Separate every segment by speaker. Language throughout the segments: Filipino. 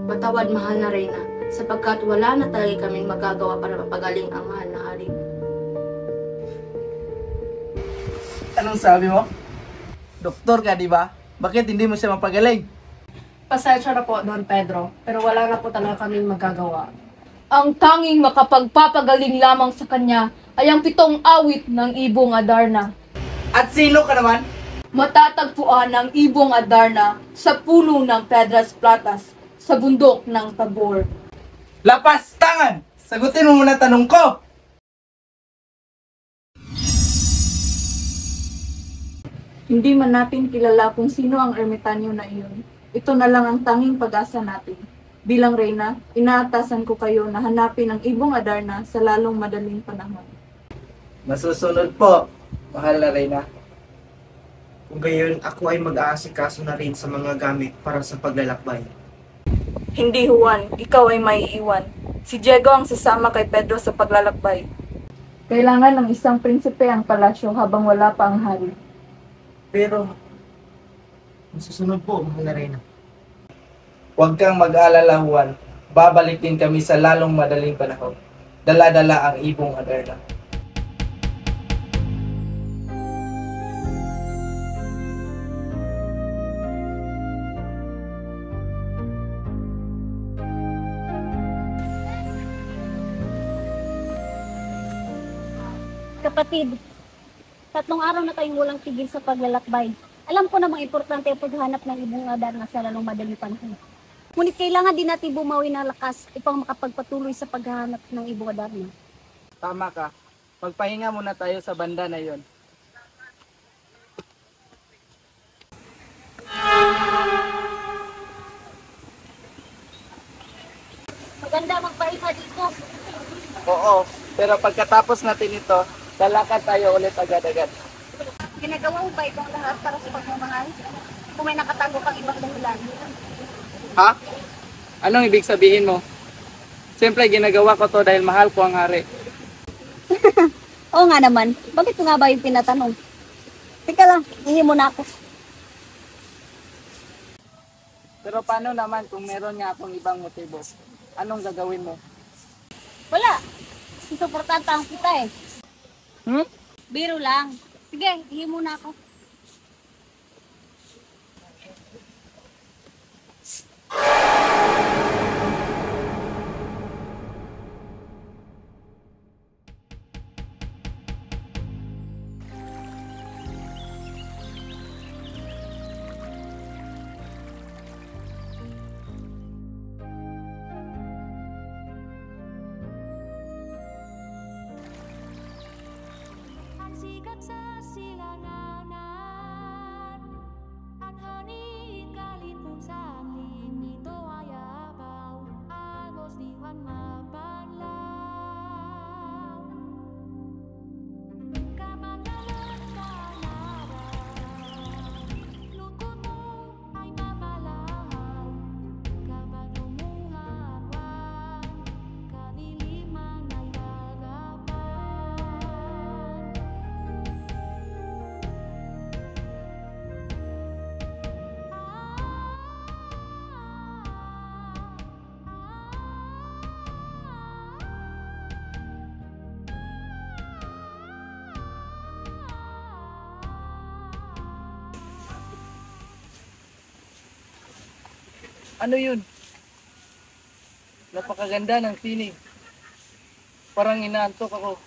Speaker 1: Patawad, mahal na Reyna, sapagkat wala na talaga kaming magagawa para mapagaling ang mahal na hari.
Speaker 2: Anong sabi mo? Doktor ka, di ba? Bakit hindi mo siya mapagaling?
Speaker 3: Pasensya na po, Don Pedro, pero wala na po talaga kaming magagawa. Ang tanging makapagpapagaling lamang sa kanya ay ang 7 awit ng Ibong Adarna.
Speaker 2: At sino ka naman?
Speaker 3: Matatagpuan ang Ibong Adarna sa puno ng Pedras Platas sa bundok ng Tabor.
Speaker 2: Lapas tangan! Sagutin mo muna tanong ko!
Speaker 3: Hindi man natin kilala kung sino ang ermitanyo na iyon. Ito na lang ang tanging pag-asa natin. Bilang Reyna, inaatasan ko kayo na hanapin ang Ibong Adarna sa lalong madaling panahon.
Speaker 2: Masusunod po, mahal na Reyna.
Speaker 4: Kung gayon, ako ay mag-aasikaso na rin sa mga gamit para sa paglalakbay.
Speaker 3: Hindi, Juan. Ikaw ay maiiwan. Si Diego ang sasama kay Pedro sa paglalakbay. Kailangan ng isang prinsipe ang palasyo habang wala pa ang hari.
Speaker 4: Pero, masusunod po, mahal na Reyna.
Speaker 2: Huwag kang mag-alala, Juan. Babalik din kami sa lalong madaling panahon. Dala-dala ang Ibong Adarna.
Speaker 5: Kapatid, 3 araw na tayong walang tigil sa paglalakbay. Alam ko namang importante ang paghanap ng Ibong Adarna sa lalong madaling panahon. Ngunit kailangan din natin bumawi ng lakas upang makapagpatuloy sa paghahanap ng Ibong Adarna.
Speaker 2: Tama ka. Magpahinga muna tayo sa banda na yon.
Speaker 5: Maganda magpahinga dito.
Speaker 2: Oo, pero pagkatapos natin ito, lalakad tayo ulit agad-agad.
Speaker 5: Ginagawa mo ba itong lahat para sa pagmamahal? Kung may nakatago kang ibang dahilan.
Speaker 2: Ha? Anong ibig sabihin mo? Siyempre, ginagawa ko to dahil mahal ko ang hari.
Speaker 5: Oo nga naman. Bakit ko nga ba yung tinatanong? Teka lang, hihi mo na ako.
Speaker 2: Pero paano naman kung meron nga akong ibang motibo? Anong gagawin mo?
Speaker 5: Wala. Susuportahan kita eh.
Speaker 2: Hmm?
Speaker 5: Biro lang. Sige, hihi mo na ako.
Speaker 6: Sikat sa silanganan at hanin kalitong sanling ito ay abaw agos di Juan mapanlaw kapag naman ka naraw lungkot mo ay mapalahaw kapag lumuhawan kadiliman ay hagapan.
Speaker 2: Ano yun? Napakaganda ng tinig. Parang inaantok ako.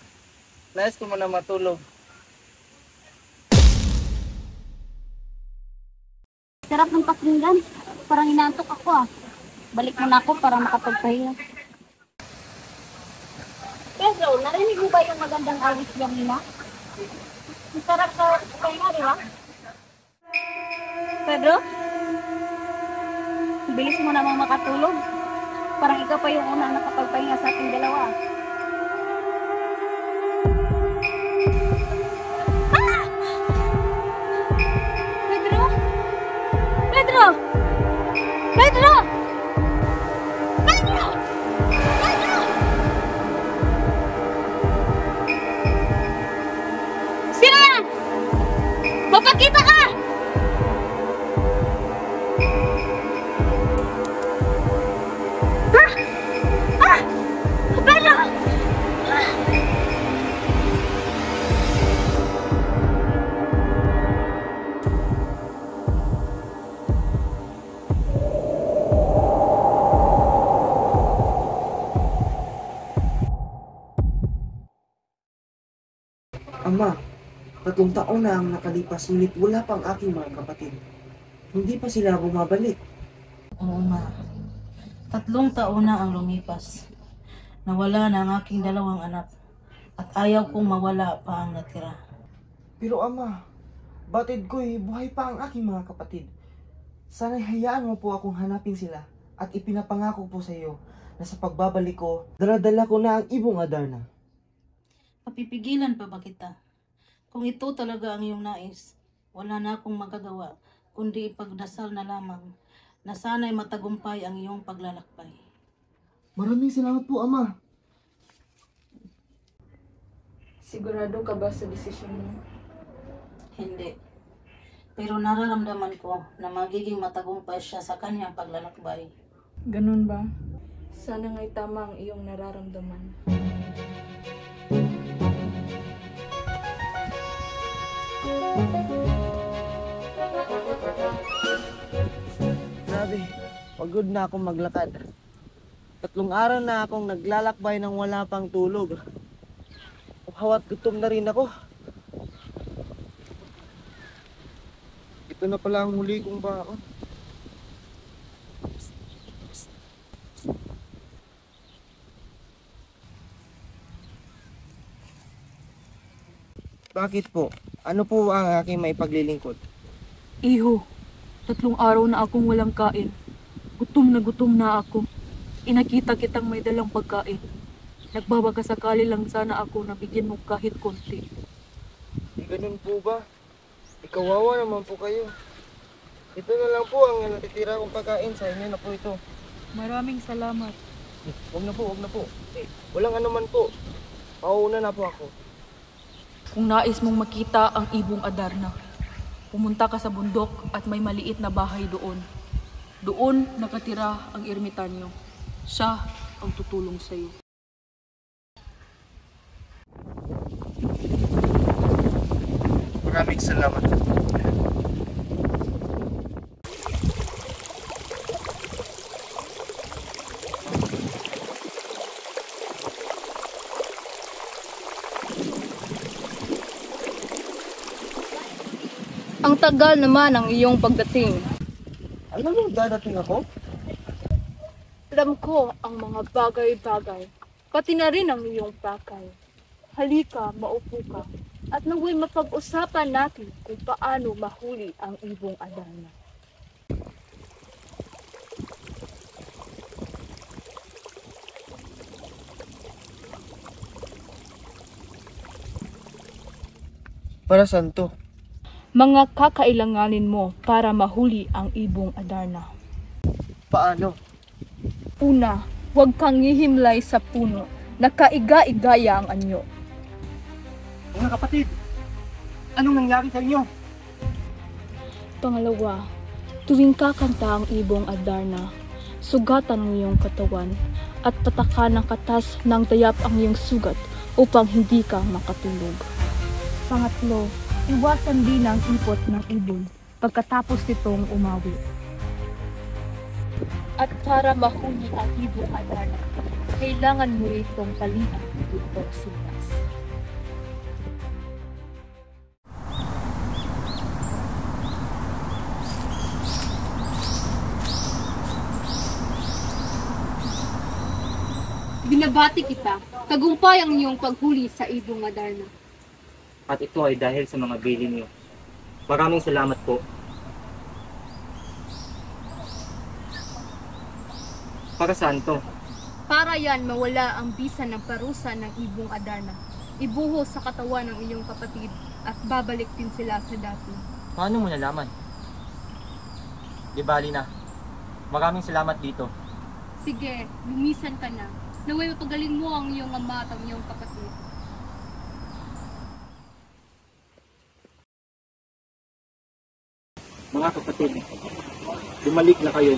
Speaker 2: Nais ko muna matulog.
Speaker 5: Sarap ng pakinggan. Parang inaantok ako ah. Balik muna ako para makapagpahinga. Pedro, narinig mo ba yung magandang awit yung ina? Ang sarap sa pahinga, di ba? Pedro? Bilis mo namang makatulog. Parang ikaw pa yung unang nakapagpahinga sa ating dalawa. Ah! Pedro? Pedro! Pedro! Pedro! Pedro! Sino yan? Mapakita ka!
Speaker 4: Ama, 3 taon na ang nakalipas ngunit wala pang aking mga kapatid. Hindi pa sila bumabalik.
Speaker 7: Oo nga. 3 taon na ang lumipas. Nawala na ang aking 2 anak. At ayaw kong mawala pa ang natira.
Speaker 4: Pero ama, batid ko'y buhay pa ang aking mga kapatid. Sana'y hayaan mo po akong hanapin sila at ipinapangako po sa iyo na sa pagbabalik ko, dala-dala ko na ang ibong Adarna.
Speaker 7: Papipigilan pa ba kita? Kung ito talaga ang iyong nais, wala na akong magagawa, kundi ipagdasal na lamang na sana'y matagumpay ang iyong paglalakbay.
Speaker 4: Maraming salamat po, Ama.
Speaker 3: Sigurado ka ba sa desisyon mo?
Speaker 7: Hindi. Pero nararamdaman ko na magiging matagumpay siya sa kanyang paglalakbay.
Speaker 3: Ganun ba? Sana nga'y tama ang iyong nararamdaman.
Speaker 4: Grabe, pagod na akong maglakad. 3 araw na akong naglalakbay ng wala pang tulog. Hawat gutom na rin ako. Ito na pala ang huli kong baon. Bakit po? Ano po ang aking maipaglilingkod?
Speaker 3: Iho, 3 araw na akong walang kain. Gutom na ako. Inakita kitang may dalang pagkain. Nagbabakasakali lang sana ako na bigyan mo kahit konti.
Speaker 4: Di ganun po ba? Ikawawa naman po kayo. Ito na lang po ang natitira kong pagkain. Sa inyo na po ito.
Speaker 3: Maraming salamat.
Speaker 4: Huwag na po, huwag na po. Walang anuman po. Pauuna na po ako.
Speaker 3: Kung nais mong makita ang ibong Adarna, pumunta ka sa bundok at may maliit na bahay doon. Doon nakatira ang ermitanyo. Siya ang tutulong sa iyo.
Speaker 4: Maraming salamat.
Speaker 1: Ang tagal naman ang iyong pagdating.
Speaker 4: Alam mo, dadating ako?
Speaker 3: Alam ko ang mga bagay-bagay, pati na rin ang iyong pakay. Halika, maupo ka, at naway mapag-usapan natin kung paano mahuli ang ibong Adarna.
Speaker 4: Para saan to?
Speaker 3: Mga kakailanganin mo para mahuli ang ibong Adarna.
Speaker 4: Paano?
Speaker 3: Una, huwag kang hihimlay sa puno na kaiga-igaya ang anyo.
Speaker 4: Mga kapatid, anong nangyari sa inyo?
Speaker 3: Pangalawa, tuwing kakanta ang ibong Adarna, sugatan ang iyong katawan at patakan ng katas ng dayap ang iyong sugat upang hindi ka makatulog. Pangatlo, iwasan din ang ipot ng ibon pagkatapos nitong umawi. At para mahuli ang ibong Adarna, kailangan mo itong palihan ng sintas.
Speaker 8: Binabati kita. Tagumpay ang iyong paghuli sa ibong Adarna.
Speaker 9: At ito ay dahil sa mga bili niyo. Maraming salamat po. Para saan to?
Speaker 8: Para yan mawala ang bisa ng parusa ng ibong Adarna. Ibuhos sa katawan ng iyong kapatid at babalik din sila sa dati.
Speaker 9: Paano mo nalaman? Di bali na. Maraming salamat dito.
Speaker 8: Sige, lumisan ka na. Naway mapagaling mo ang iyong ama at ang iyong kapatid.
Speaker 9: Mga kapatid, bumalik na kayo.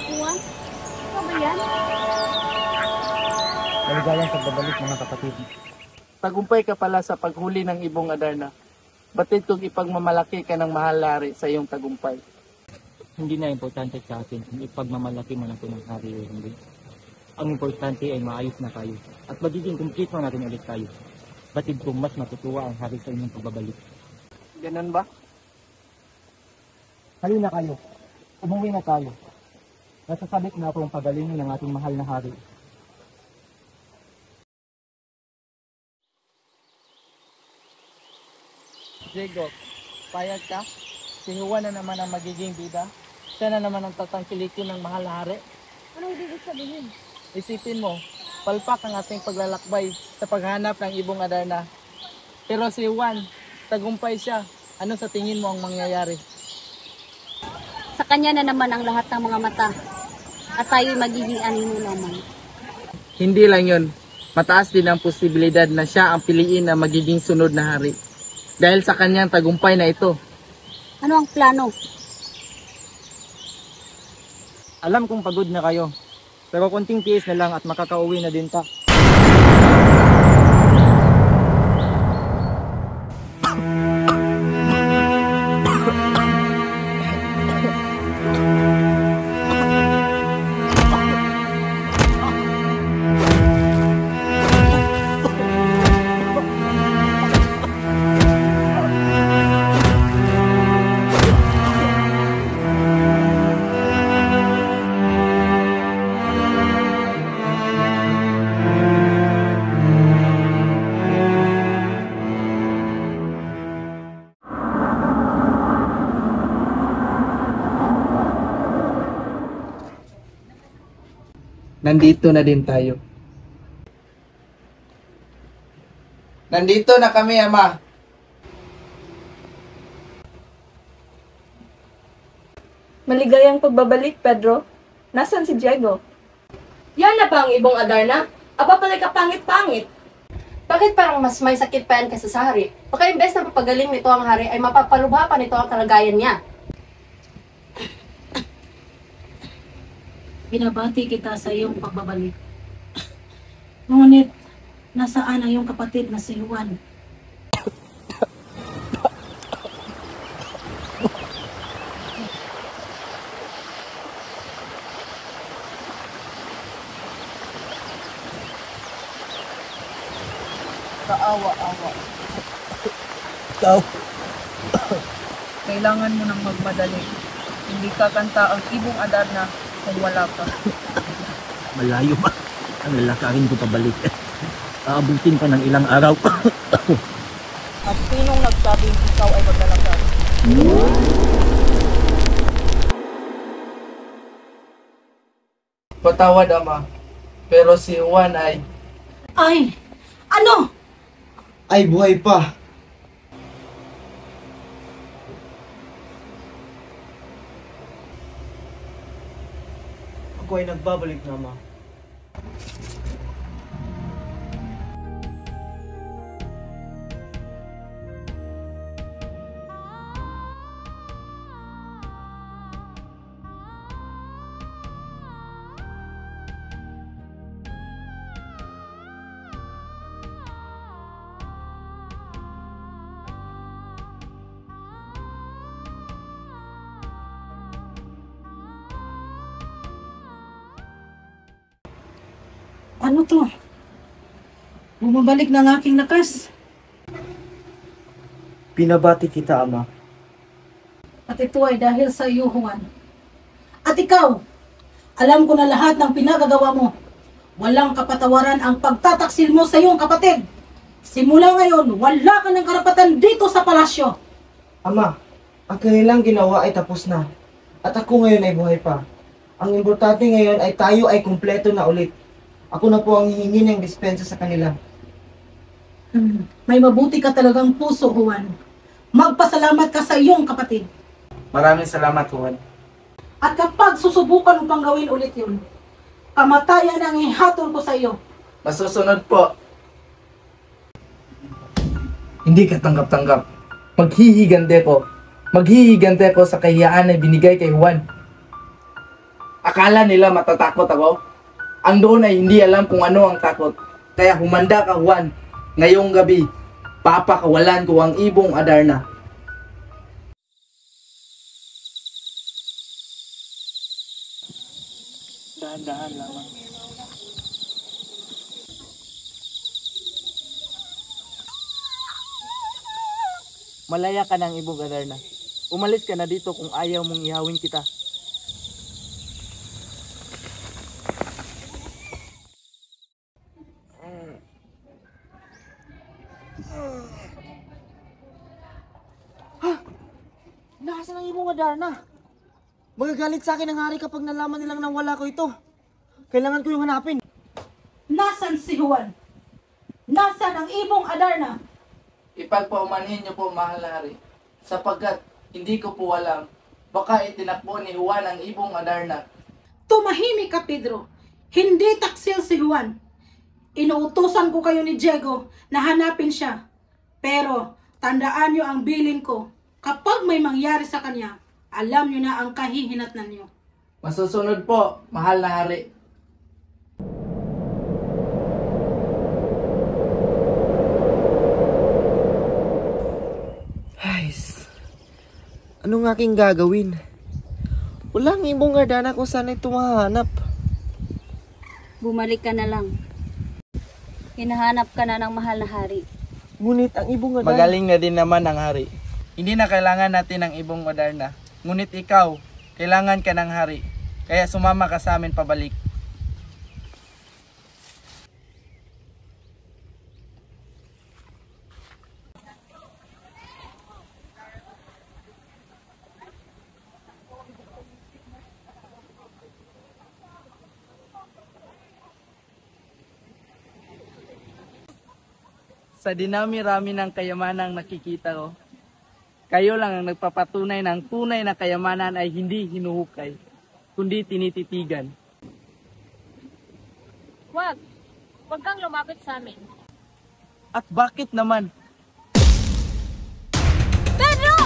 Speaker 5: Juan, ikaw ba yan?
Speaker 9: pagbabalik mga kapatid.
Speaker 2: Tagumpay ka pala sa paghuli ng ibong Adarna. Batid kong ipagmamalaki ka ng mahal na hari sa iyong tagumpay.
Speaker 9: Hindi na importante sa atin kung ipagmamalaki mo na ito ng hari o hindi. Ang importante ay maayos na tayo at magiging complete na natin ulit tayo. Batid kong mas matutuwa ang hari sa inyong pagbabalik.
Speaker 2: Ganun ba?
Speaker 9: Halina kayo. Umuwi na tayo. Nasasabik na ako ang pagalingin ng ating mahal na hari.
Speaker 2: Diego, payag ka? Si Juan na naman ang magiging bida. Siya na naman ang tatangkilikin ng mahal na hari.
Speaker 5: Anong ibig sabihin?
Speaker 2: Isipin mo, palpak ang ating paglalakbay sa paghanap ng ibong Adarna. Pero si Juan, tagumpay siya. Ano sa tingin mo ang mangyayari?
Speaker 5: Sa kanya na naman ang lahat ng mga mata. At tayo'y magiging anino naman.
Speaker 2: Hindi lang yun. Mataas din ang posibilidad na siya ang piliin na magiging sunod na hari. Dahil sa kanyang tagumpay na ito.
Speaker 5: Ano ang plano?
Speaker 9: Alam kong pagod na kayo. Pero konting tiis na lang at makakauwi na din ta.
Speaker 2: Nandito na din tayo. Nandito na kami, Ama.
Speaker 3: Maligayang pagbabalik, Pedro. Nasaan si Diego?
Speaker 1: Yan na ba ang ibong Adarna? Aba pala ka pangit-pangit. Bakit parang mas may sakit pa yan kaysa sa hari? Baka imbes na papagaling nito ang hari ay mapapalubha pa nito ang kalagayan niya.
Speaker 7: Binabati kita sa iyong pagbabalik. Ngunit, nasaan ang iyong kapatid na si Juan?
Speaker 2: Kaawa-awa. Kailangan mo nang magmadali. Hindi kakanta ang ibong Adarna kung wala ka.
Speaker 9: Malayo ba? Ang lalakarin ko pabalik. Aabutin pa ng ilang araw.
Speaker 2: At sinong nagsabing ikaw ay maglalakad? Patawad, Ama. Pero si Juan ay...
Speaker 7: Ay! Ano?
Speaker 4: Ay, buhay pa! Ako ay nagbabalik na, Ma.
Speaker 7: Ano to? Bumabalik na ang aking lakas.
Speaker 4: Pinabati kita, Ama.
Speaker 7: At ito ay dahil sa iyo, Juan. At ikaw, alam ko na lahat ng pinagagawa mo. Walang kapatawaran ang pagtataksil mo sa iyong kapatid. Simula ngayon, wala ka ng karapatan dito sa palasyo.
Speaker 4: Ama, ang kanilang ginawa ay tapos na. At ako ngayon ay buhay pa. Ang importante ngayon ay tayo ay kumpleto na ulit. Ako na po ang hihingi ng dispensa sa kanila.
Speaker 7: May mabuti ka talagang puso, Juan. Magpasalamat ka sa iyong kapatid.
Speaker 2: Maraming salamat, Juan.
Speaker 7: At kapag susubukan upang gawin ulit yun, kamatayan ang ihatol ko sa iyo.
Speaker 2: Masusunod po. Hindi ka tanggap-tanggap. Maghihigante ko. Maghihigante ko sa kahiyaan na binigay kay Juan. Akala nila matatakot ako? Ang doon ay hindi alam kung ano ang takot. Kaya humanda ka, Juan. Ngayong gabi, papakawalan ko ang ibong Adarna. Dahan-dahan lamang. Malaya ka ng ibong Adarna. Umalis ka na dito kung ayaw mong ihawin kita.
Speaker 4: Nasaan ang ibong Adarna? Magagalit sa akin ang hari kapag nalaman nilang nawala ko ito. Kailangan ko yung hanapin.
Speaker 7: Nasaan si Juan? Nasaan ang ibong Adarna?
Speaker 2: Ipagpaumanhin niyo po, mahal na hari, sapagkat hindi ko po alam, baka itinakbo ni Juan ang ibong Adarna.
Speaker 7: Tumahimik ka, Pedro. Hindi taksil si Juan. Inuutosan ko kayo ni Diego na hanapin siya. Pero tandaan niyo ang bilin ko. Kapag may mangyari sa kanya, alam niyo na ang kahihinatnan niyo.
Speaker 2: Masusunod po, mahal na hari.
Speaker 4: Guys, anong aking gagawin? Walang ibong Adarna kung saan ito mahanap.
Speaker 5: Bumalik ka na lang. Hinahanap ka na ng mahal na hari.
Speaker 4: Ngunit ang ibong Adarna...
Speaker 2: Magaling na din naman ang hari. Hindi na kailangan natin ng ibong Adarna. Ngunit ikaw, kailangan ka ng hari. Kaya sumama ka sa amin pabalik. Sa dinami-rami ng kayamanang nakikita ko, kayo lang ang nagpapatunay ng tunay na kayamanan ay hindi hinuhukay, kundi tinititigan.
Speaker 1: Wag kang lumapit sa amin.
Speaker 2: At bakit naman?
Speaker 5: Pedro!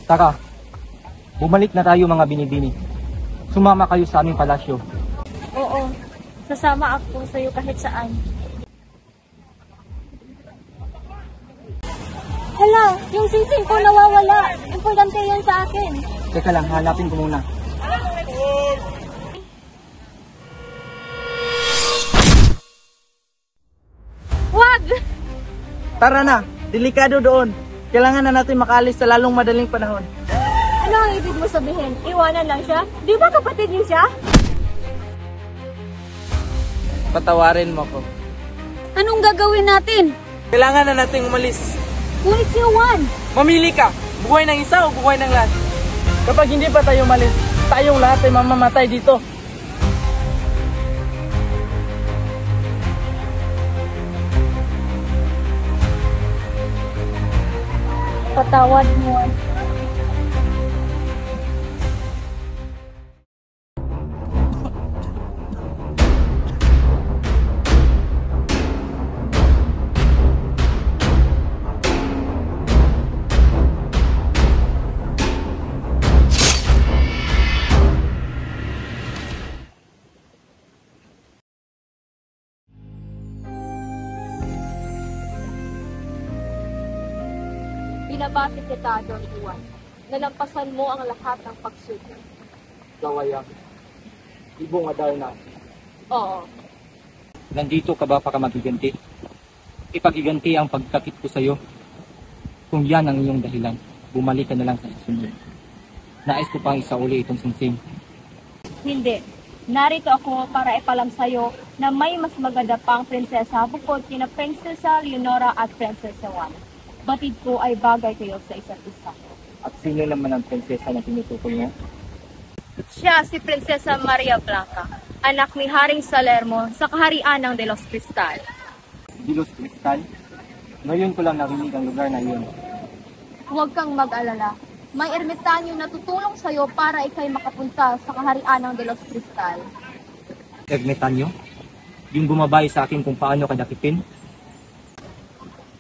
Speaker 9: Tara, bumalik na tayo mga binibini. Sumama kayo sa aming palasyo.
Speaker 5: Oo, sasama ako sa iyo kahit saan. Hala, yung singsing ko nawawala. Importante yan sa akin.
Speaker 9: Teka lang, hanapin ko muna.
Speaker 5: Wag!
Speaker 2: Tara na, delikado doon. Kailangan na natin makaalis sa lalong madaling panahon.
Speaker 5: Ano ang ibig mo sabihin? Iwanan lang siya? Di ba kapatid niyo siya?
Speaker 2: Patawarin mo ko.
Speaker 5: Anong gagawin natin?
Speaker 2: Kailangan na nating umalis.
Speaker 5: Ngunit si Juan!
Speaker 2: Mamili ka, buhay ng isa o buhay ng lahat. Kapag hindi pa tayo umalis, tayong lahat ay mamamatay dito.
Speaker 5: Patawad mo.
Speaker 8: Binabati kita, Don Juan. Nalampasan mo ang lahat ng pagsubok.
Speaker 9: Kawaya, ibong Adarna,
Speaker 8: Oo.
Speaker 9: nandito ka ba para magiganti? Ipagiganti ang pagkakit ko sa'yo. Kung yan ang iyong dahilan, bumalik ka na lang sa susunod. Nais ko pang isauli itong singsing.
Speaker 5: Hindi. Narito ako para ipalam sa'yo na may mas maganda pang prinsesa bukod kina Prinsesa Leonora at Prinsesa Juan. Batid ko ay bagay kayo sa isa't isa.
Speaker 9: At sino naman ang prinsesa na tinutukoy mo?
Speaker 5: Siya si Prinsesa Maria Blanca, anak ni Haring Salermo sa kaharian ng De Los Cristal.
Speaker 9: Dilos Cristal? Ngayon ko lang narinig ang lugar na iyon.
Speaker 8: Huwag kang mag-alala. May ermitanyo na tutulong sa'yo para ikay makapunta sa kaharian ng De Los Cristal.
Speaker 9: Ermitanyo? Yung bumabay sa akin kung paano kadakitin?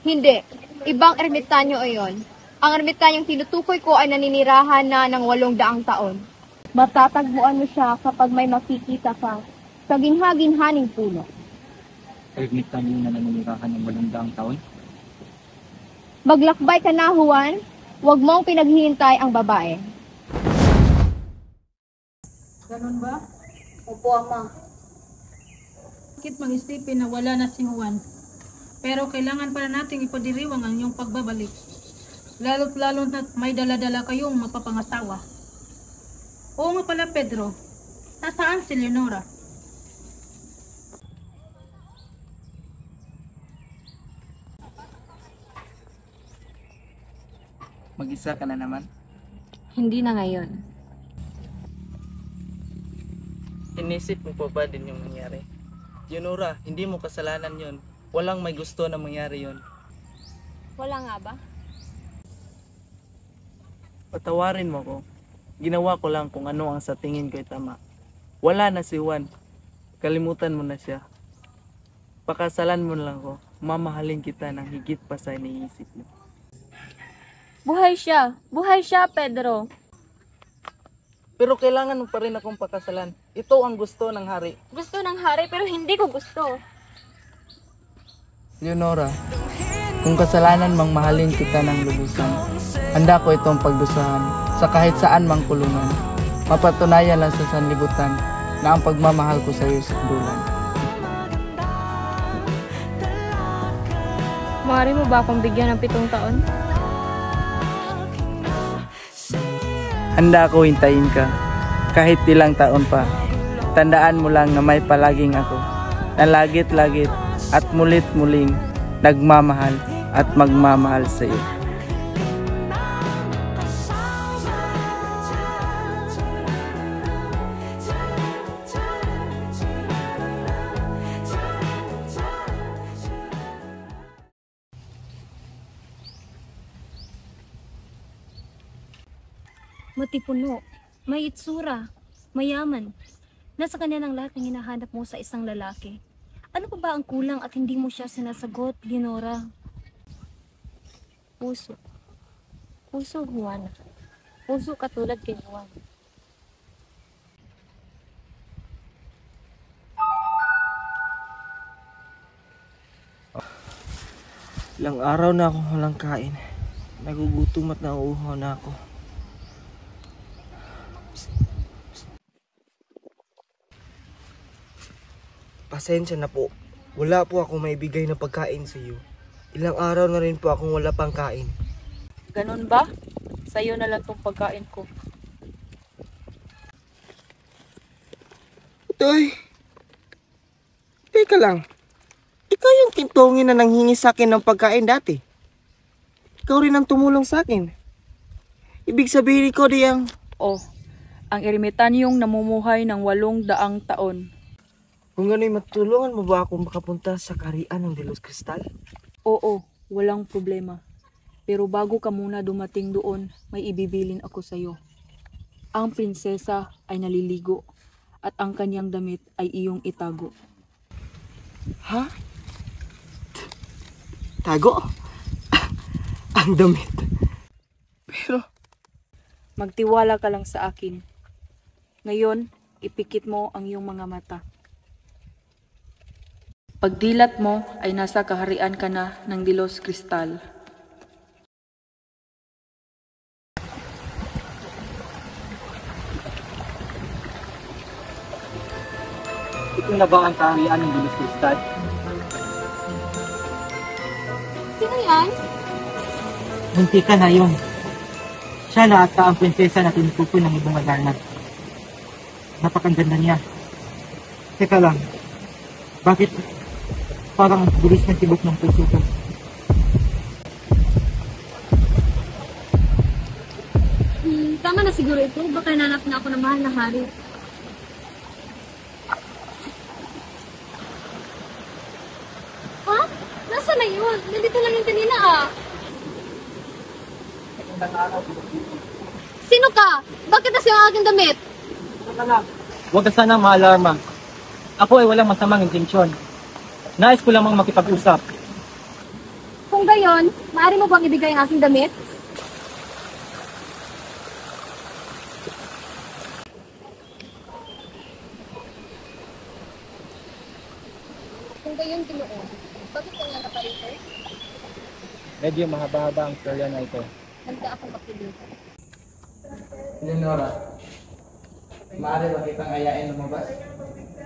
Speaker 8: Hindi. Ibang ermitanyo ayon. Ang ermitanyong tinutukoy ko ay naninirahan na ng 800 taon. Matatagpuan mo siya kapag may makikita ka sa ginhaginhaning puno.
Speaker 9: Ermitanyo na naninirahan ng 800 taon?
Speaker 8: Maglakbay ka na, Juan. Huwag mong pinaghihintay ang babae.
Speaker 7: Ganun ba?
Speaker 5: Opo, Ama.
Speaker 7: Bakit mag-isipin na wala na si Juan? Pero kailangan para nating ipadiriwang ang iyong pagbabalik. Lalo't lalo na may dala-dala kayong mapapangasawa. Oo nga pala, Pedro. Nasaan si Leonora?
Speaker 2: Mag-isa ka na naman.
Speaker 8: Hindi na ngayon.
Speaker 2: Inisip mo pa ba din yung nangyari? Leonora, hindi mo kasalanan yon. Walang may gusto na mangyari yon.
Speaker 8: Wala nga ba?
Speaker 2: Patawarin mo ko. Ginawa ko lang kung ano ang sa tingin ko'y tama. Wala na si Juan. Kalimutan mo na siya. Pakasalan mo lang ko. Mamahalin kita ng higit pa sa iniisip mo.
Speaker 8: Buhay siya! Buhay siya, Pedro!
Speaker 2: Pero kailangan mo pa rin akong pakasalan. Ito ang gusto ng hari.
Speaker 8: Gusto ng hari pero hindi ko gusto.
Speaker 2: Leonora, kung kasalanan mang mahalin kita ng lubusan, handa ko itong pagdusahan sa kahit saan mang kulungan. Mapatunayan lang sa sanlibutan na ang pagmamahal ko sa iyo sa dulan.
Speaker 8: Maaari mo ba akong bigyan ng 7 taon?
Speaker 2: Handa ako hintayin ka, kahit ilang taon pa. Tandaan mo lang na may palaging ako, na lagit-lagit at mulit-muling nagmamahal at magmamahal sa iyo.
Speaker 5: Matipuno, may itsura, mayaman. Nasa kanya ng lahat ng hinahanap mo sa isang lalaki. Ano pa ba ang kulang at hindi mo siya sinasagot, Leonora?
Speaker 8: Puso. Puso, Juan. Puso katulad kay Juan.
Speaker 4: Ilang araw na akong walang kain. Nagugutom at nauuhaw na ako. Pasensya na po. Wala po akong maibigay na pagkain sa iyo. Ilang araw na rin po akong wala pang kain.
Speaker 3: Ganun ba? Sa'yo na lang tong pagkain ko.
Speaker 4: Toy, teka lang. Ikaw yung tintungin na nanghingi sa akin ng pagkain dati. Ikaw rin ang tumulong sa akin. Ibig sabihin ko diyang...
Speaker 3: Oh, ang ermitanyong namumuhay ng 800 taon.
Speaker 4: Kung gano'y matulungan mo ba akong makapunta sa kaharian ng De Los Cristal?
Speaker 3: Oo, walang problema. Pero bago ka muna dumating doon, may ibibilin ako sa'yo. Ang prinsesa ay naliligo at ang kanyang damit ay iyong itago.
Speaker 4: Ha? Tago? Ang damit. Pero...
Speaker 3: Magtiwala ka lang sa akin. Ngayon, ipikit mo ang iyong mga mata. Pagdilat mo ay nasa kaharian ka na ng De Los Cristal.
Speaker 9: Ito na ba ang kaharian ng Bilis Kristad?
Speaker 8: Sino yan?
Speaker 9: Munti ka na yun. Siya na ata ang prinsesa na tinutukoy ng ibong Adarna. Napakaganda niya. Teka lang, bakit parang bilis ng tibok ng puso ko?
Speaker 8: Tama na siguro ito. Baka nanap na ako ng mahal na hari. Ha? Nasaan na yun? Nandito lang yung kanina Sino ka? Bakit nasa yung aking damit?
Speaker 9: Huwag ka sana maalarma. Ako ay walang masamang intensyon. Nais ko lamang makipag-usap.
Speaker 8: Kung gayon, maaari mo bang ibigay ang aking damit? Kung gayon, Ginoon, bakit ka nga naparito?
Speaker 9: Medyo mahaba-haba ang storya na ito.
Speaker 8: Handa akong makilitan.
Speaker 2: Leonora, maaari ba kitang ayain lumabas?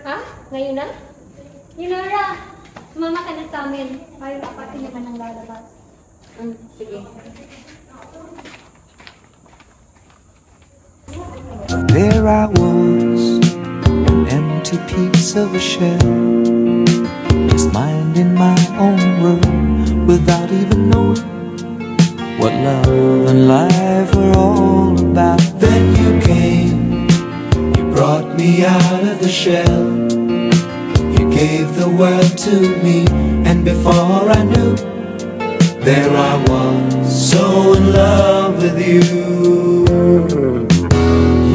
Speaker 8: Ha? Ngayon na? Yunara, sumama ka na sa amin. Mayroong apatin naman ang lalabas. Sige.
Speaker 10: There I was, an empty piece of a shell, just minding my own world without even knowing what love and life were all about. Then you came, you brought me out of the shell, you gave the world to me, and before I knew, there I was, so in love with you.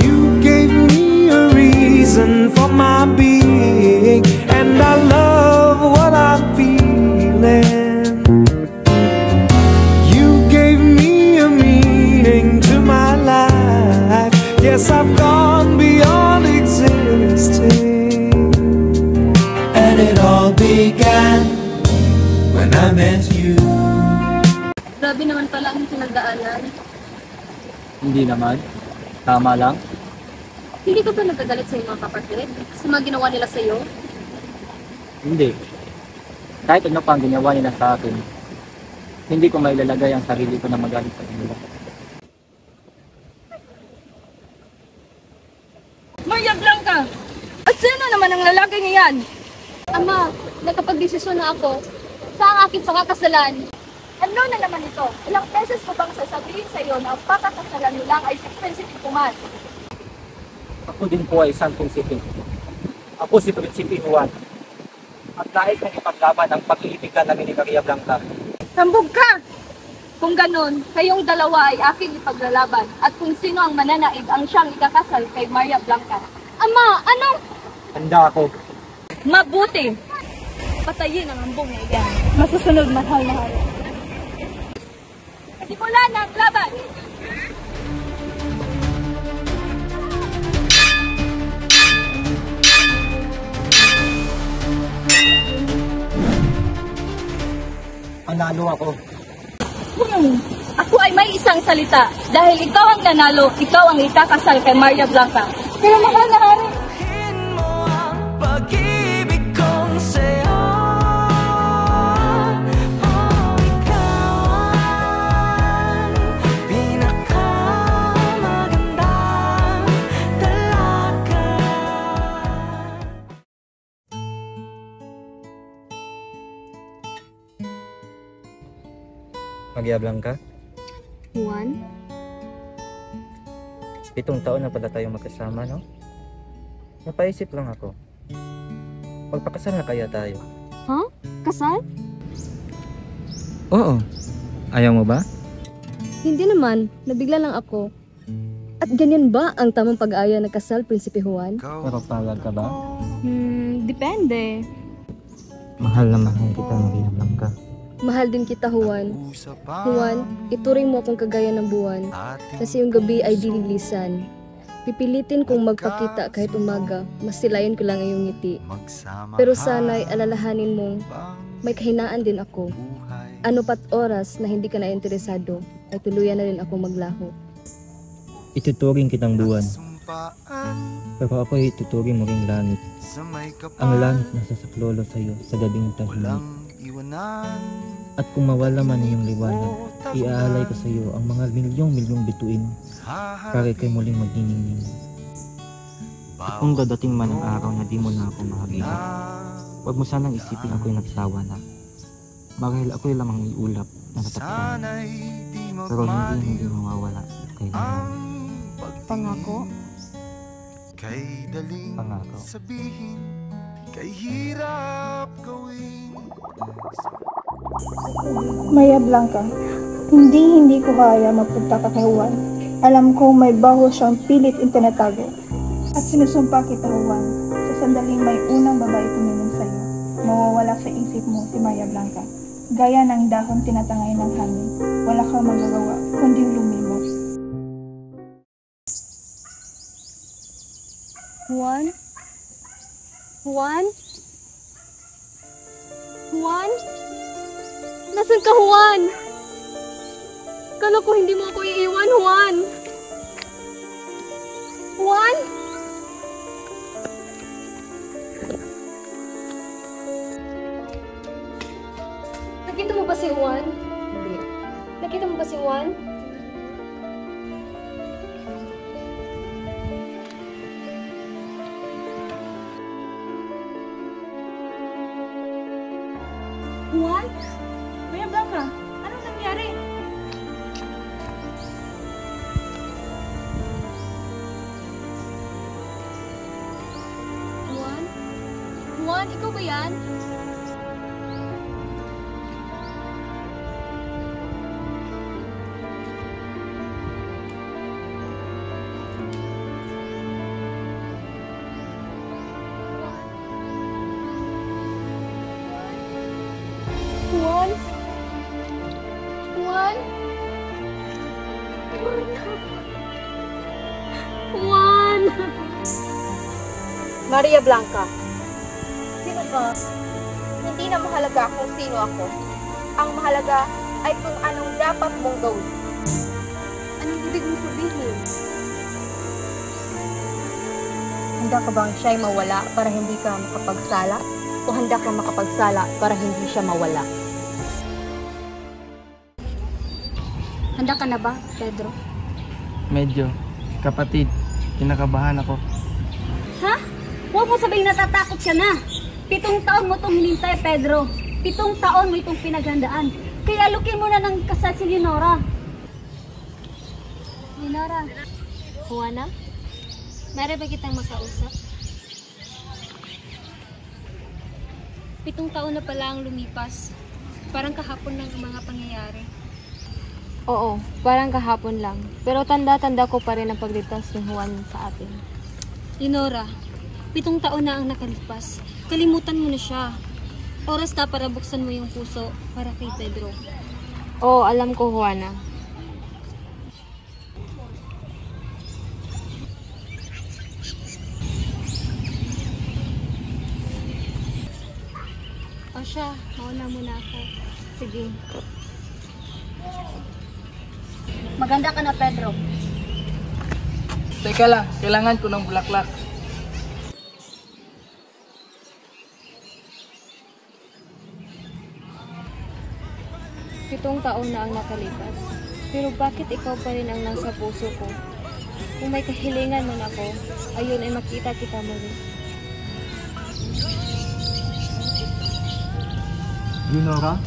Speaker 10: You gave me a reason for my being, and I love what I'm feeling. You gave me a meaning to my life. Yes, I've gone beyond existing. And it all began when I met you.
Speaker 8: Grabe naman pala ang pinagdaanan.
Speaker 9: Hindi naman. Tama lang.
Speaker 8: Hindi ka ba nagagalit sa iyong mga kapatid? Sa mga ginawa nila sa iyo?
Speaker 9: Hindi. Kahit ano pa ang ginawa nila sa akin, hindi ko mailalagay ang sarili ko na magalit sa kanila.
Speaker 1: Maria Blanca! At sino naman ang lalaki niyan?
Speaker 8: Ama, nakapag-desisyon na ako sa ang aking pakakasalan.
Speaker 1: Ano na naman ito? Ilang beses ko bang sasabihin sa iyo na ang pakakasalan mo lang ay si Prinsipe Pumas?
Speaker 9: Ako din po ay isang prinsipe. Ako si Prinsipe Juan. At nais kong ipaglaban ang pag-iibigan namin ni Maria Blanca.
Speaker 1: Hambog ka! Kung ganun, kayong dalawa ay aking ipaglalaban at kung sino ang mananaig ang siyang ikakasal kay Maria Blanca.
Speaker 8: Ama, ano?
Speaker 9: Handa ako.
Speaker 1: Mabuti! Patayin ang hambong na iyan. Masusunod mahal na hari. Simulan na ang laban!
Speaker 9: Panalo ako.
Speaker 1: Ako ay may isang salita. Dahil ikaw ang nanalo, ikaw ang ikakasal kay Maria Blanca. Kaya mahal na hari!
Speaker 10: Pag-ibig kong sa'yo, oh, ikaw ang pinakamagandang dalaga.
Speaker 9: Maria Blanca,
Speaker 8: Juan?
Speaker 9: 7 taon na pala tayong magkasama, no? Napaisip lang ako. Magpakasal na kaya tayo?
Speaker 8: Ha? Kasal?
Speaker 9: Oo. Ayaw mo ba?
Speaker 8: Hindi naman. Nabigla lang ako. At ganyan ba ang tamang pag-aya ng kasal, Prinsipe Juan?
Speaker 9: Pero pagod ka ba?
Speaker 8: Depende.
Speaker 9: Mahal na mahal kita, Maria Blanca.
Speaker 8: Mahal din kita, Juan. Juan, ituring mo akong kagaya ng buwan, kasi yung gabi ay dililisan. Pipilitin kong magpakita kahit umaga, masilayan ko lang ang iyong ngiti. Pero sana'y alalahanin mong may kahinaan din ako. Ano pat oras na hindi ka na interesado, ay tuluyan na rin ako maglaho.
Speaker 9: Ituturing kitang buwan,
Speaker 11: Pero ako'y tuturing mo ring langit. Ang langit nasa saklolo sa'yo sa gabing tahimik. At kung mawala man iyong liwanag, iaalay ko sa'yo ang mga milyong bituin para ikay muling magniningning. Kung dadating man ang araw na di mo na ako makakita, huwag mo sanang isipin ako'y nagsawa na. Marahil ako'y lamang iulap na natakpan. Pero hindi mawawala kailangan.
Speaker 8: Pangako?
Speaker 11: Pangako.
Speaker 12: Maya Blanca, hindi ko kaya mapunta ka kay Juan. Alam ko may baho siyang pilit itinatago. At sinusumpa kita, Juan, sa sandaling may unang babae tumingin sa'yo. Mawawala sa isip mo si Maya Blanca. Gaya ng dahon tinatangay ng hangin, wala kang magagawa kundi lumimos.
Speaker 8: Juan? Juan? Juan? Nasaan ka, Juan? Kala ko hindi mo ako iiwan, Juan. Juan? Nakita mo ba si Juan? Hindi. Nakita mo ba si Juan?
Speaker 12: Juan? Maya Blanca, anong nangyari?
Speaker 8: Juan? Juan, ikaw ba yan? Juan? Juan? Juan?
Speaker 1: Maria Blanca,
Speaker 8: Sino ka? Hindi na mahalaga kung sino ako. Ang mahalaga ay kung anong dapat mong gawin. Anong ibig mong sabihin? Handa ka bang siya'y mawala para hindi ka makapagsala? O handa kang makapagsala para hindi siya mawala? Handa ka na ba, Pedro?
Speaker 2: Medyo. Kapatid, kinakabahan ako.
Speaker 5: Ha? Huwag mo sabihin natatakot ka na. 7 taon mo itong hinintay, Pedro. 7 taon mo itong pinaghandaan. Kaya lukin mo na ng kasal si Leonora. Leonora.
Speaker 8: Juana? Meron ba kitang makausap? 7 taon na pala ang lumipas. Parang kahapon lang ang mga pangyayari. Oo, parang kahapon lang. Pero tanda-tanda ko pa rin ang pagligtas ni Juan sa atin. Leonora, 7 taon na ang nakalipas. Kalimutan mo na siya. Oras na para buksan mo yung puso para kay Pedro. Oo, alam ko, Juana. O siya, mauna muna ako. Sige.
Speaker 5: Maganda ka na, Pedro.
Speaker 2: Teka lang, kailangan ko ng bulaklak.
Speaker 8: Pitong taon na ang nakalipas. Pero bakit ikaw pa rin ang nasa puso ko? Kung may kahilingan man ako, ayun ay makita kita muli.
Speaker 11: Leonora?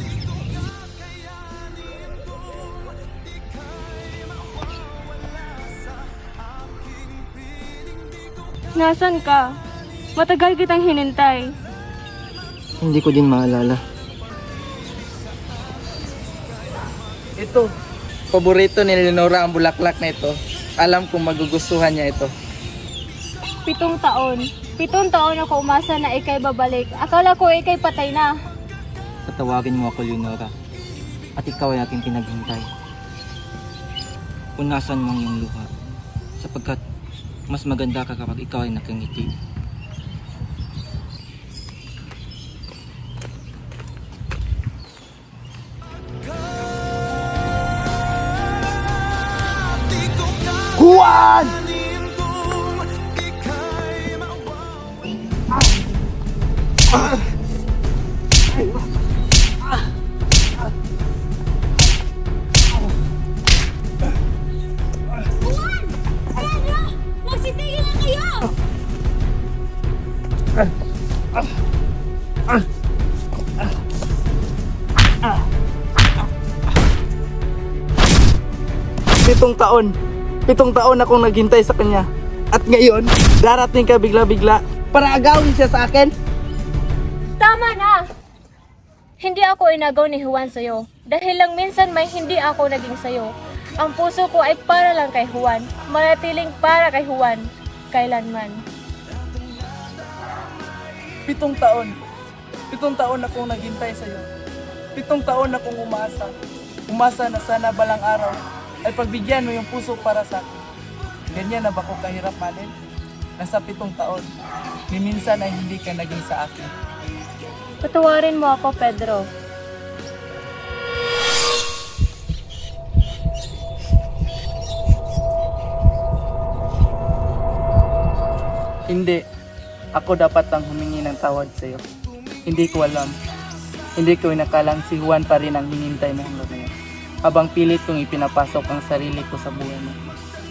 Speaker 8: Nasaan ka? Matagal kitang hinintay.
Speaker 11: Hindi ko din maalala.
Speaker 2: Ito, paborito ni Leonora ang bulaklak na ito. Alam kong magugustuhan niya ito.
Speaker 8: 7 taon. 7 taon ako umasa na ikay babalik. Akala ko ikay patay na.
Speaker 11: Patawagin mo ako, Leonora. At ikaw ay aking pinaghintay. Punasan mo ang iyong luha. Sapagkat mas maganda ka kapag ikaw ay nakangiti.
Speaker 4: Juan!
Speaker 5: Juan! Pedro! Magsitigil na kayo!
Speaker 2: Pitong taon akong naghintay sa kanya. At ngayon, darating ka bigla-bigla para agawin siya sa akin.
Speaker 8: Tama na! Hindi ako inagaw ni Juan sa'yo. Dahil lang minsan may hindi ako naging sa'yo. Ang puso ko ay para lang kay Juan. Manatiling para kay Juan. Kailanman.
Speaker 2: 7 taon akong naghintay sa'yo. 7 taon akong umasa. Umasa na sana balang araw ay pagbigyan mo yung puso para sa akin. Ganyan na ba ko kahirap manin? Nasa 7 taon, ni minsan ay hindi ka naging sa akin.
Speaker 8: Patawarin mo ako, Pedro.
Speaker 2: Hindi. Ako dapat ang humingi ng tawad sa'yo. Hindi ko alam. Hindi ko inakalang si Juan pa rin ang hinintay mo hanggang ngayon. Habang pilit kong ipinapasok ang sarili ko sa buhay mo.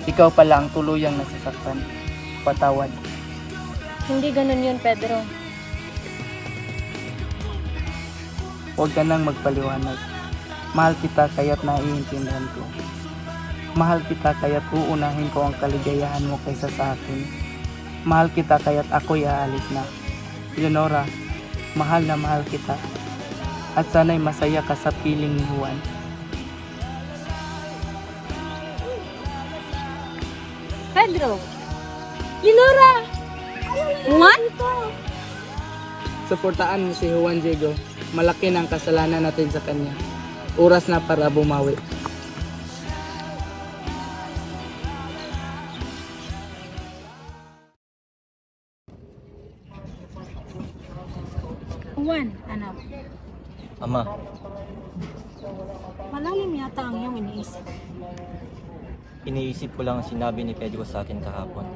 Speaker 2: Ikaw pala ang tuluyang nasasaktan. Patawad.
Speaker 8: Hindi ganun yun, Pedro.
Speaker 2: Huwag ka nang magpaliwanag. Mahal kita kaya't naiintindihan ko. Mahal kita kaya't uunahin ko ang kaligayahan mo kaysa sa akin. Mahal kita kaya't ako'y aalis na. Leonora, mahal na mahal kita. At sana'y masaya ka sa piling ni Juan.
Speaker 5: Pedro! Leonora! Juan?
Speaker 2: Suportaan mo si Juan Diego. Malaki na ang kasalanan natin sa kanya. Oras na para bumawi.
Speaker 7: Juan, anak.
Speaker 9: Ama,
Speaker 7: Malalim yata ang iyong iniisip.
Speaker 9: iniisip ko lang ang sinabi ni Pedro sa akin kahapon.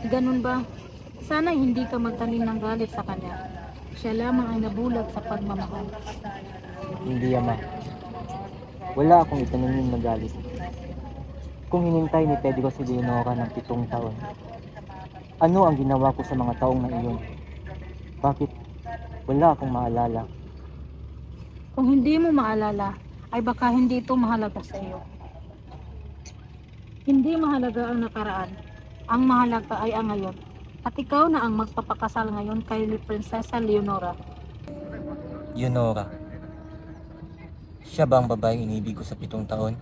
Speaker 7: Ganun ba? Sana hindi ka magtanim ng galit sa kanya. Siya lamang ay nabulag sa pagmamahal.
Speaker 9: Hindi, Ama. Wala akong itananim na galit. Kung hinintay ni Pedro si Leonora ng 7 taon, ano ang ginawa ko sa mga taong na iyon? Bakit wala akong maalala?
Speaker 7: Kung hindi mo maalala, ay baka hindi ito mahalaga sa iyo. Hindi mahalaga ang nakaraan. Ang mahalaga ay ang ngayon. At ikaw na ang magpapakasal ngayon kay Prinsesa Leonora.
Speaker 9: Leonora. Siya ba ang babaeng inibig ko sa 7 taon?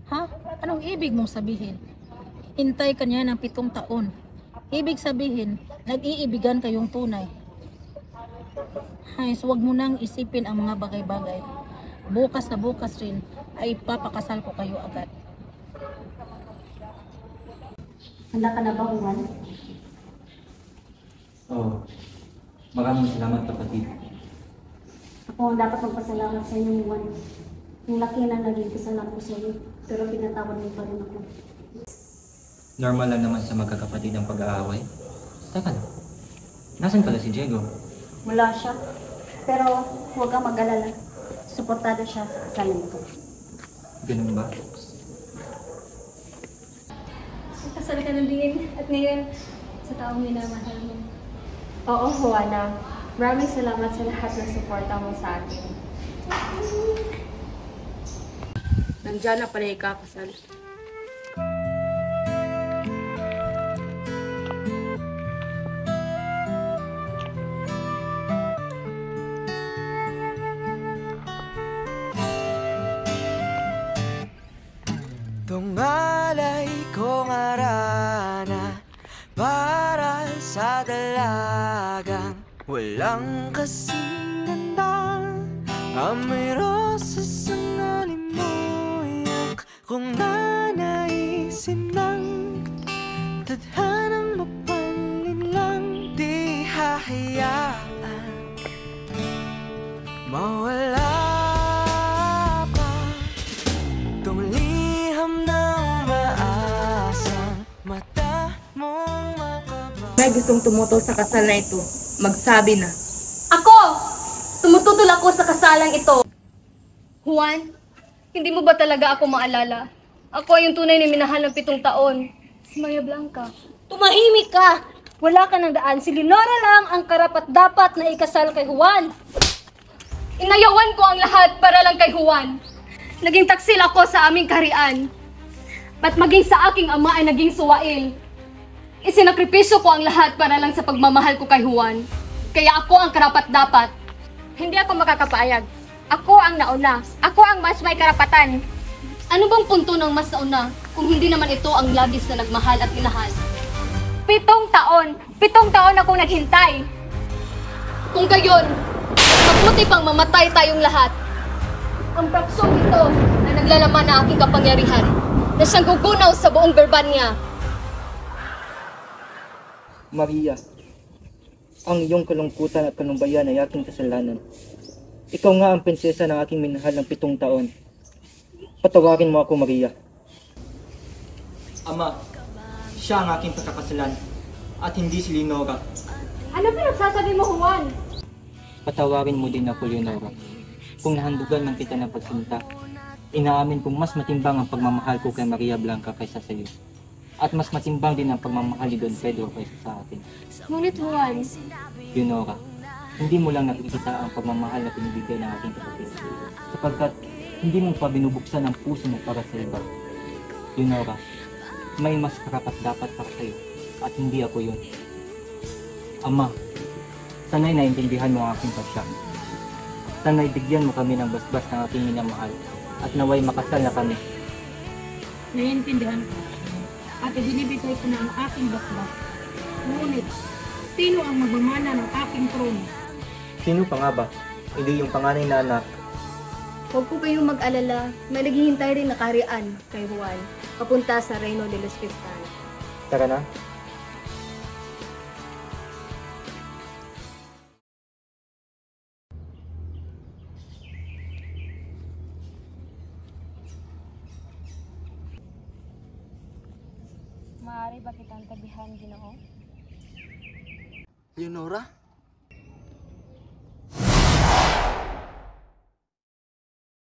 Speaker 7: Ha? Anong ibig mong sabihin? Hintay ka niya ng 7 taon. Ibig sabihin, nag-iibigan kayong tunay. Hayes, huwag mo nang isipin ang mga bagay-bagay. Bukas na bukas rin ay ipapakasal ko kayo agad.
Speaker 5: Handa ka na ba, Juan?
Speaker 9: Oo. Maraming salamat, kapatid.
Speaker 5: Ako ang dapat magpasalamat sa inyo, Juan. Yung laki na naging kasalanan ko sa iyo, pero pinatawad mo pa rin ako.
Speaker 9: Normal lang naman sa magkakapatid ang pag-aaway. Teka lang. Nasaan pala si Diego?
Speaker 5: Wala siya. Pero huwag kang mag-alala. Suportado siya sa kasalan ko.
Speaker 9: Ganun ba?
Speaker 8: Kasal ka na din. At ngayon, sa taong minamahal mo.
Speaker 1: Oo, Juana. Maraming salamat sa lahat ng suporta mo sa akin. Nandiyan na pala ikakasal.
Speaker 10: Tungalay kong arana para sa dalagang walang kasing ganda. Amoy rosas ang alimuyak kung nanaisin lang. Tadhanang mapanlin lang, di hahayaan mawala pa tong liham ng maasang mata mong makabang.
Speaker 1: may gustong tumutol sa kasal na ito, magsabi na.
Speaker 8: Ako! Tumututol ako sa kasalang ito. Juan, hindi mo ba talaga ako maalala? Ako ay yung tunay na minahal ng 7 taon. Si Maria Blanca.
Speaker 5: Tumahimik ka! Wala ka ng daan. Si Leonora lang ang karapat-dapat na ikasal kay Juan.
Speaker 8: Inayawan ko ang lahat para lang kay Juan. Naging taksil ako sa aming kaharian. At maging sa aking ama ay naging suwail. Isinakripisyo ko ang lahat para lang sa pagmamahal ko kay Juan. Kaya ako ang karapat-dapat.
Speaker 1: Hindi ako makakapayag. Ako ang nauna. Ako ang mas may karapatan.
Speaker 8: Ano bang punto ng mas nauna kung hindi naman ito ang labis na nagmahal at minahal?
Speaker 1: 7 taon! 7 taon akong naghintay!
Speaker 8: Kung gayon, mabuti pang mamatay tayong lahat. Ang praksong ito na naglalaman na aking kapangyarihan, na siyang gugunaw sa buong Berbanya.
Speaker 9: Maria, ang iyong kalungkutan at kanumbayan ay aking kasalanan. Ikaw nga ang prinsesa ng aking minahal ng 7 taon. Patawarin mo ako, Maria. Ama, siya ang aking pagkakasalan at hindi si Leonora.
Speaker 8: Ano pinagsasabi mo, Juan?
Speaker 9: Patawarin mo din ako, Leonora. Kung nahandugan man kita ng pagsinta, inaamin kong mas matimbang ang pagmamahal ko kay Maria Blanca kaysa sa iyo. At mas matimbang din ang pagmamahal ni Don Pedro kaysa sa atin.
Speaker 8: Ngunit, Juan,
Speaker 9: Leonora, hindi mo lang nakikita ang pagmamahal na pinibigay ng aking kapatid. Sapagkat hindi mo pa binubuksan ang puso mo para sa iba. Leonora, may mas karapat-dapat para sa iyo at hindi ako yun. Ama, sana'y naintindihan mo ang aking pasya. Sana'y bigyan mo kami ng basbas ng aking minamahal at naway makasal na kami.
Speaker 7: Naiintindihan ko at ibinibigay ko na ang aking basbas. Ngunit, sino ang magmamana ng aking trono?
Speaker 9: Sino pa nga ba? Hindi yung panganay na anak.
Speaker 8: huwag po kayong mag-alala. May naghihintay rin na kaharian kay Juan, papunta sa Reino de los Cristales.
Speaker 9: Tara na.
Speaker 8: Maaari ba kitang tabihan, Ginoo?
Speaker 4: Leonora?